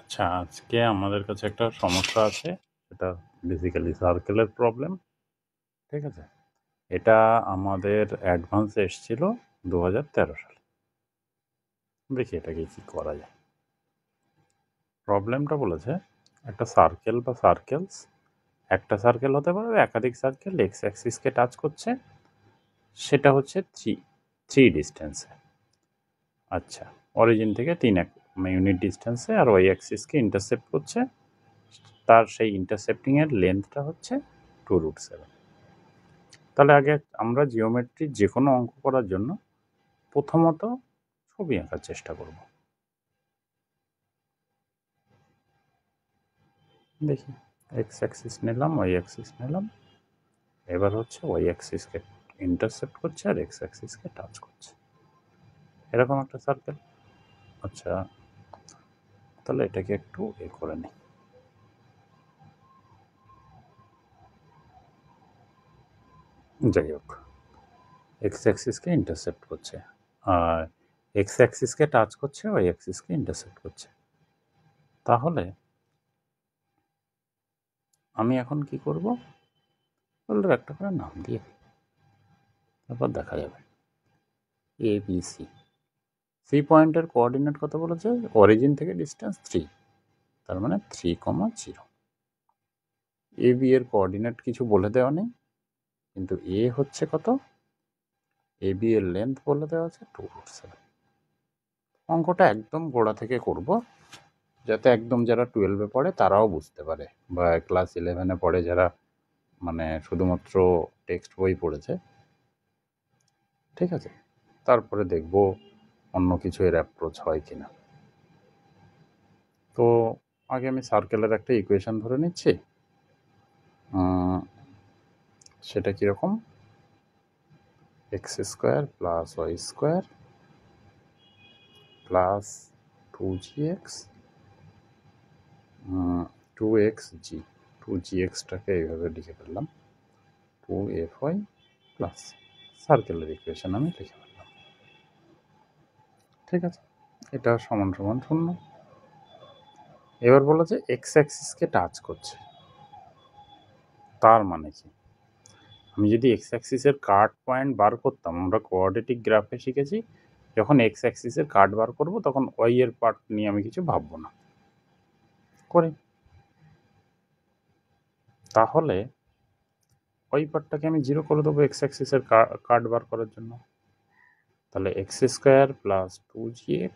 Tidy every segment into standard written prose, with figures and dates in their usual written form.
আচ্ছা, আজকে আমাদের কাছে একটা সমস্যা আছে। এটা বেসিক্যালি সার্কেলের প্রবলেম। ঠিক আছে? এটা আমাদের অ্যাডভান্সে এসেছিল 2013 সালে। দেখি এটাকে কি করা যায়। প্রবলেমটা বলেছে একটা সার্কেল বা সার্কেলস, একটা সার্কেল হতে পারে বা একাধিক সার্কেল এক্স অ্যাক্সিসকে টাচ করছে। সেটা হচ্ছে থ্রি ডিস্টেন্সে। আচ্ছা, অরিজিন থেকে 3 ইউনিট ডিস্টেন্সে আর ওয়াই অ্যাক্সিসকে ইন্টারসেপ্ট করছে। তার সেই ইন্টারসেপ্টিংয়ের লেন্থটা হচ্ছে 2√7। তাহলে আগে আমরা জিওমেট্রির যে কোনো অঙ্ক করার জন্য প্রথমত ছবি আঁকার চেষ্টা করব। দেখি, এক্স অ্যাক্সিস নিলাম, ওয়াই অ্যাক্সিস নিলাম। এবার হচ্ছে ওয়াই অ্যাক্সিসকে ইন্টারসেপ্ট করছে আর এক্স অ্যাক্সিসকে টাচ করছে, এরকম একটা সার্কেল। আচ্ছা, তাহলে এটাকে একটু করে নিই। যাই হোক, এক্স অ্যাক্সিসকে ইন্টারসেপ্ট করছে আর এক্স অ্যাক্সিসকে টাচ করছে, ওয়াই অ্যাক্সিসকে ইন্টারসেপ্ট করছে। তাহলে আমি এখন কি করব, বললে একটা করে নাম দিয়ে তারপর দেখা যাবে। এ বি সি, সি পয়েন্টের কোঅর্ডিনেট কত বলেছে? অরিজিন থেকে ডিস্টেন্স 3, তার মানে 3,0। এ বি এর কোঅর্ডিনেট কিছু বলে দেওয়া নেই, কিন্তু এ হচ্ছে কত, এ বি এর লেন্থ বলে দেওয়া আছে 2√7। অঙ্কটা একদম গোড়া থেকে করব, যাতে একদম যারা 12-এ পড়ে তারাও বুঝতে পারে, বা ক্লাস 11-এ পড়ে যারা মানে শুধুমাত্র টেক্সট বই পড়েছে। ঠিক আছে, তারপরে দেখব অন্য কিছু এর অ্যাপ্রোচ হয় কিনা। তো আগে আমি সার্কেলের একটা ইকুয়েশন ধরে নিচ্ছি। সেটা কীরকম, x square plus y square plus 2gx 2xg, 2gxটাকে এইভাবে লিখে ফেললাম, 2fy প্লাস সার্কেলের ইকুয়েশন আমি লিখে ফেললাম। ঠিক আছে, এটা সমান সমান 0। এবার বলা যে এক্স অ্যাক্সিসকে টাচ করছে, তার মানে কি, আমি যদি এক্স অ্যাক্সিসের কাট পয়েন্ট বার করতাম, আমরা কোয়াড্রেটিক গ্রাফে শিখেছি যখন এক্স অ্যাক্সিসের কাট বার করব তখন ওয়াই এর পার্ট নিয়ে আমি কিছু ভাববো না, করি। তাহলে ওই পার্টটাকে আমি 0 করে দেবো এক্স অ্যাক্সিসের কাট বার করার জন্য। তাহলে x square plus 2gx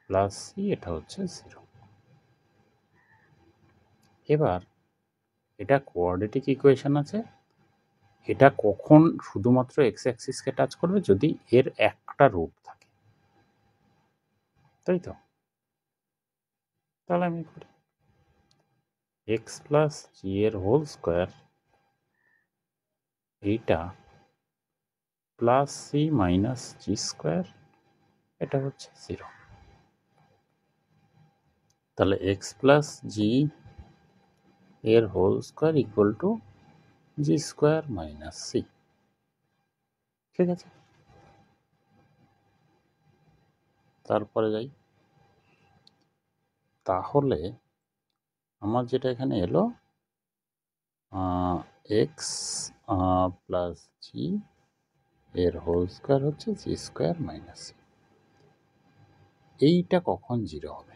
plus c, এটা হচ্ছে 0। এবার এটা কোয়াড্রেটিক ইকুয়েশন আছে, এটা কখন শুধুমাত্র এক্স অ্যাক্সিসকে টাচ করবে, যদি এর একটা রুট থাকে, তাই তো। তাহলে আমি করি এক্স প্লাস জি এর হোল স্কোয়ার, এইটা plus c minus g square, এটা হচ্ছে 0। তাহলে এক্স প্লাস জি এর whole square equal to g square minus c. ঠিক আছে, তারপরে যাই। তাহলে আমার যেটা এখানে এলো, এক্স প্লাস জি এর হোল স্কোয়ার হচ্ছে জি স্কোয়ার মাইনাস সি। এইটা কখন 0 হবে,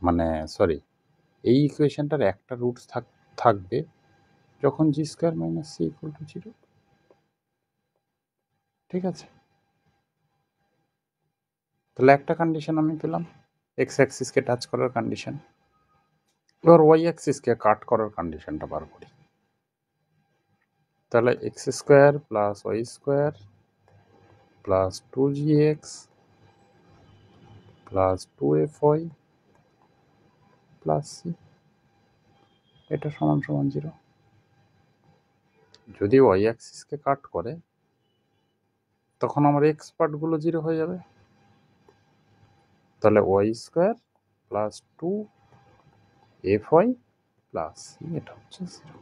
মানে সরি, এই ইকুয়েশনটার একটা রুট থাকবে যখন g square minus c equal to 0। ঠিক আছে, তাহলে একটা কন্ডিশন আমি পেলাম, এক্স অ্যাক্সিসকে টাচ করার কন্ডিশন। এবার ওয়াই অ্যাক্সিসকে কাট করার কন্ডিশনটা বার করি। তাহলে x square plus y square plus 2gx plus 2fy plus c, এটা সমান সমান 0। যদি ওয়াই অ্যাক্সিসকে কাট করে তখন আমার এক্স পার্টগুলো 0 হয়ে যাবে। তাহলে y square plus 2fy plus c, এটা হচ্ছে 0।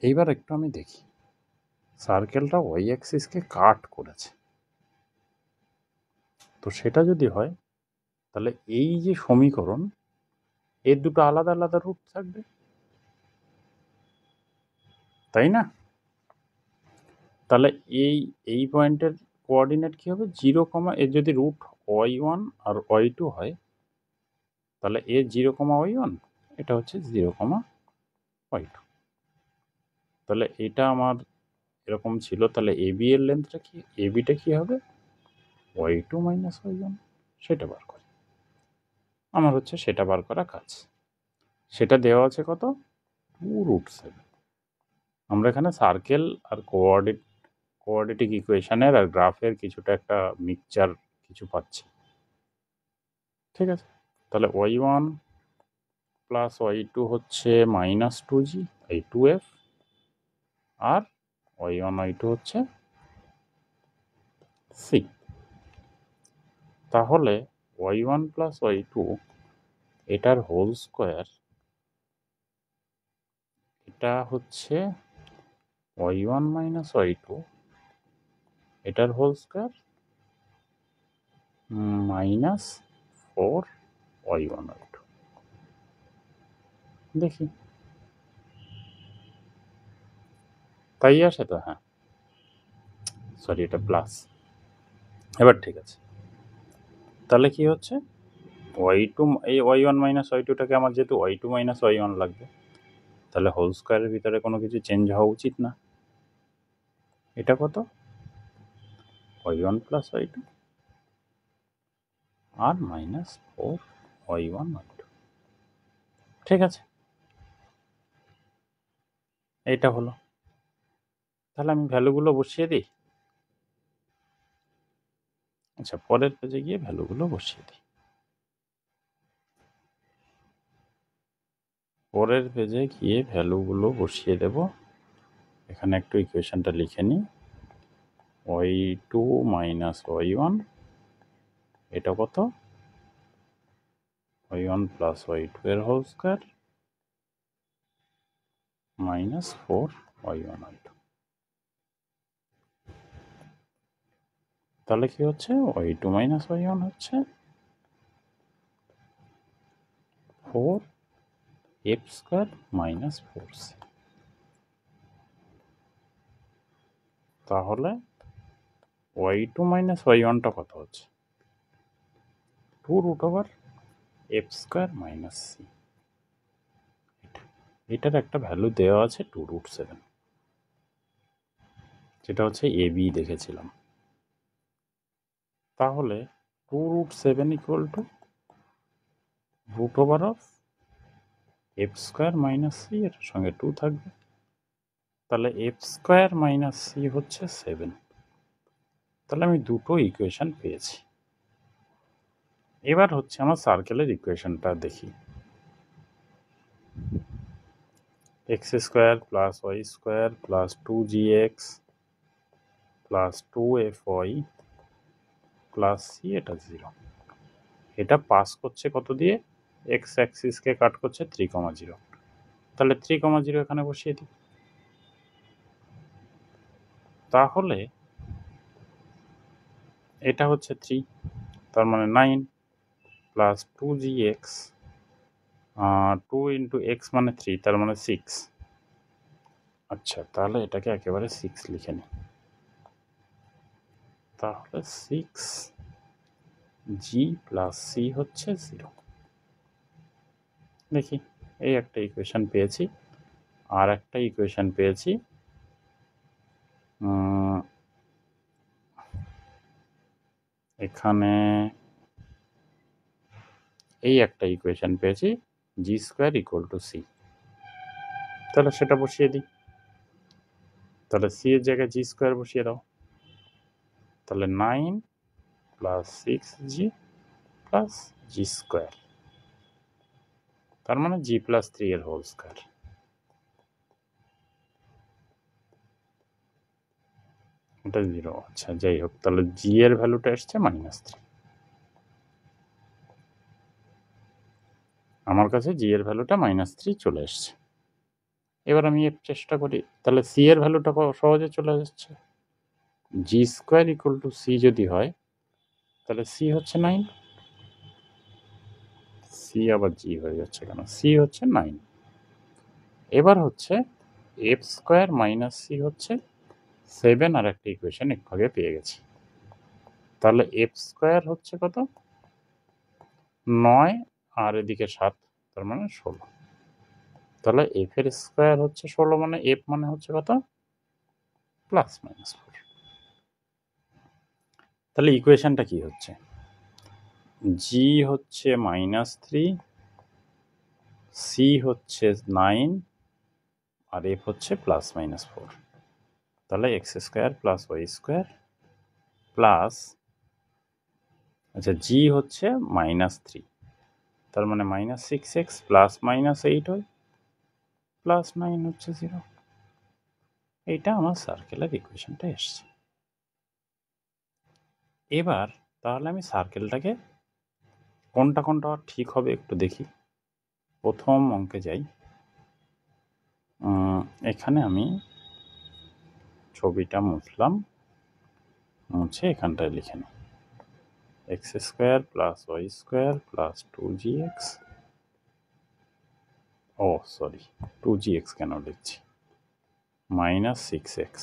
এইবার একটু আমি দেখি, সার্কেলটা ওয়াই অ্যাক্সিসকে কাট করেছে, তো সেটা যদি হয় তাহলে এই যে সমীকরণ এর দুটো আলাদা আলাদা রুট থাকবে, তাই না? তাহলে এই পয়েন্টের কোঅর্ডিনেট কী হবে? 0, এর যদি রুট y1 আর y2 হয় তাহলে এ 0, y1, এটা হচ্ছে 0, y2। তাহলে এটা আমার এরকম ছিল, তাহলে এবি এর লেন্থটা কি, এবিটা কী হবে? y2 মাইনাস y1, সেটা বার করি। আমার হচ্ছে সেটা বার করা কাজ। সেটা দেওয়া আছে কত? 2√7। আমরা এখানে সার্কেল আর কোঅর্ডিনেটিক ইকুয়েশনের আর গ্রাফের কিছুটা একটা মিক্সচার কিছু পাচ্ছি, ঠিক আছে? তাহলে y1 প্লাস y2 হচ্ছে -2g, এই 2f, আর y1 y2 হচ্ছে c। তাহলে y1 প্লাস y2 এটার হোল স্কোয়ার, এটা হচ্ছে y1 মাইনাস y2, এটার হোল স্কোয়ার -4y1 y2। দেখি তাই আসে তো? হ্যাঁ, সরি, এটা প্লাস। এবার ঠিক আছে, তাহলে কি হচ্ছে y2, এই y1 মাইনাস y2টাকে আমার যেহেতু y2 মাইনাস y1 লাগবে, তাহলে হোল স্কোয়ারের ভিতরে কোনো কিছু চেঞ্জ হওয়া উচিত না। এটা কত? y1 প্লাস y2 আর -4y1 y2, ঠিক আছে? এইটা হলো। তাহলে আমি ভ্যালুগুলো বসিয়ে দিই। আচ্ছা, পরের পেজে গিয়ে ভ্যালুগুলো বসিয়ে দিই। পরের পেজে গিয়ে ভ্যালুগুলো বসিয়ে দেব। এখানে একটু ইকুয়েশনটা লিখে নিই। y2 মাইনাস y1, এটা কত? y1 প্লাস y2 এর হোল স্কোয়ার -4y1 y2। তাহলে কি হচ্ছে? y2 মাইনাস y1 হচ্ছে 4f স্কোয়ার মাইনাস 4c। তাহলে y2 মাইনাস y1টা কত হচ্ছে? 2√f square minus c। এটার একটা ভ্যালু দেওয়া আছে 2√7, যেটা হচ্ছে এবি দেখেছিলাম। তাহলে 2√7 equal to √f square minus c, এর সঙ্গে 2 থাকবে। তাহলে f স্কোয়ার মাইনাস c হচ্ছে 7। তাহলে আমি দুটো ইকুয়েশন পেয়েছি। এবার হচ্ছে আমার সার্কেলের ইকুয়েশনটা দেখি। x square plus y square plus 2gx plus 2fy plus c, এটা 0। এটা পাস করছে কত দিয়ে? x অ্যাক্সিসকে কাট করছে 3,0। তাহলে 3,0 এখানে বসিয়ে দিই। তাহলে এটা হচ্ছে 3, তার মানে 9 প্লাস 2gx, 2 ইন্টু এক্স মানে 3, তার মানে 6। আচ্ছা, তাহলে এটাকে একেবারে 6 লিখে নিই। তাহলে 6g প্লাস c হচ্ছে 0। দেখি, এই একটা ইকুয়েশন পেয়েছি। আর একটা ইকুয়েশন পেয়েছি, এখানে এই একটা ইকুয়েশন পেয়েছি, G square equal two C. তাহলে সেটা বসিয়ে দিই। তাহলে সি এর জায়গায় জি স্কোয়ার বসিয়ে দাও। তাহলে 9 plus 6g plus G square, তার মানে জি প্লাস 3 এর হোল স্কোয়ার। এটা 0। আচ্ছা, যাই হোক, তাহলে জি এর ভ্যালুটা এসছে -3। আমার কাছে জি এর ভ্যালুটা -3 চলে এসছে। এবার আমি চেষ্টা করি, তাহলে সি এর ভ্যালুটা সহজে চলে যাচ্ছে। G square equal two C যদি হয়, তাহলে সি হচ্ছে 9, সি আবার জি হয়ে যাচ্ছে কেন, সি হচ্ছে 9। এবার হচ্ছে এফ স্কোয়ার মাইনাস সি হচ্ছে 7, আর একটা ইকুয়েশন একটু আগে পেয়ে গেছি। তাহলে এফ স্কোয়ার হচ্ছে কত, 9 আর এদিকে 7, তার মানে 16। তাহলে এফ এর স্কোয়ার হচ্ছে 16, মানে এফ মানে হচ্ছে কত, +-4। তাহলে ইকুয়েশনটা কি হচ্ছে, জি হচ্ছে -3, সি হচ্ছে 9, আর এফ হচ্ছে +-4। তাহলে x square plus y square plus, আচ্ছা জি হচ্ছে -3, তার মানে -6x প্লাস -8y প্লাস 9 হচ্ছে 0। এইটা আমার সার্কেলের ইকুয়েশনটা এসছে। এবার তাহলে আমি সার্কেলটাকে কোনটা কোনটা ঠিক হবে একটু দেখি। প্রথম অঙ্কে যাই, এখানে আমি ছবিটা মুছলাম, মুছে এখানটায় লিখে নিই x square plus y square plus 2gx, ও সরি 2gx কেন লিখছি, -6x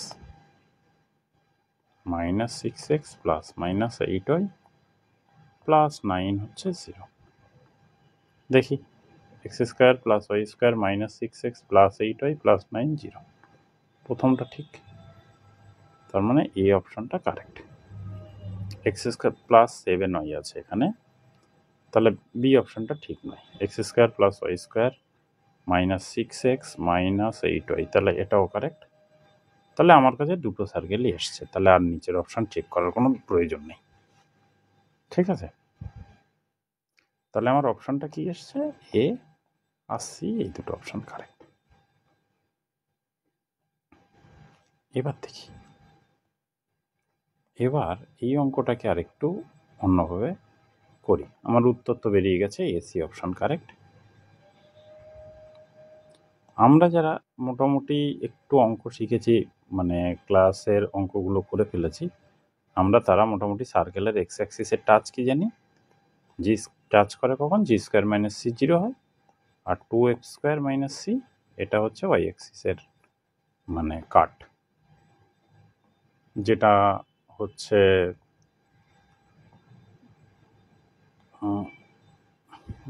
প্লাস -8y প্লাস 9 হচ্ছে 0। দেখি x square plus y square -6x plus 8y plus 9 0, প্রথমটা ঠিক, তার মানে এ অপশনটা correct. X square plus 7y আছে এখানে, তাহলে বি অপশনটা ঠিক নয়। X square plus y square -6x -8y, তাহলে এটাও কারেক্ট। তাহলে আমার কাছে দুটো সার্কেলই এসছে, তাহলে আর নিচের অপশন চেক করার কোনো প্রয়োজন নেই। ঠিক আছে, তাহলে আমার অপশনটা কি এসছে, এ আর সি, এই দুটো অপশন কারেক্ট। এবার দেখি, এবার এই অঙ্কটাকে আরেকটু অন্যভাবে করি। আমার উত্তর তো বেরিয়ে গেছে, এসি অপশন কারেক্ট। আমরা যারা মোটামুটি একটু অঙ্ক শিখেছি, মানে ক্লাসের অঙ্কগুলো করে ফেলেছি, আমরা তারা মোটামুটি সার্কেলের এক্স অ্যাক্সিসের টাচ কি জানি, জি টাচ করে কখন, জি স্কোয়ার মাইনাস সি 0 হয়, আর 2x স্কোয়ার মাইনাস সি এটা হচ্ছে ওয়াই অ্যাক্সিসের মানে কাট, যেটা হচ্ছে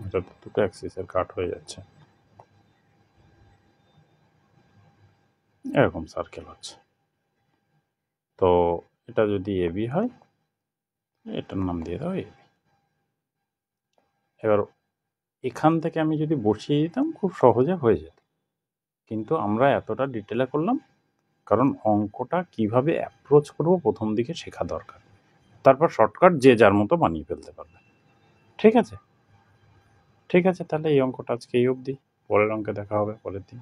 এটা দুটো অ্যাক্সিসের কাট হয়ে যাচ্ছে, এরকম সার্কেল হচ্ছে। তো এটা যদি এবি হয়, এটার নাম দিয়ে দাও এবি। এবার এখান থেকে আমি যদি বসিয়ে দিতাম খুব সহজে হয়ে যেত, কিন্তু আমরা এতটা ডিটেলে করলাম কারণ অঙ্কটা কিভাবে অ্যাপ্রোচ করব প্রথম দিকে শেখা দরকার, তারপর শর্টকাট যে যার মতো বানিয়ে ফেলতে পারবে। ঠিক আছে, ঠিক আছে, তাহলে এই অঙ্কটা আজকে এই অবধি, পরের অঙ্কে দেখা হবে পরের দিন।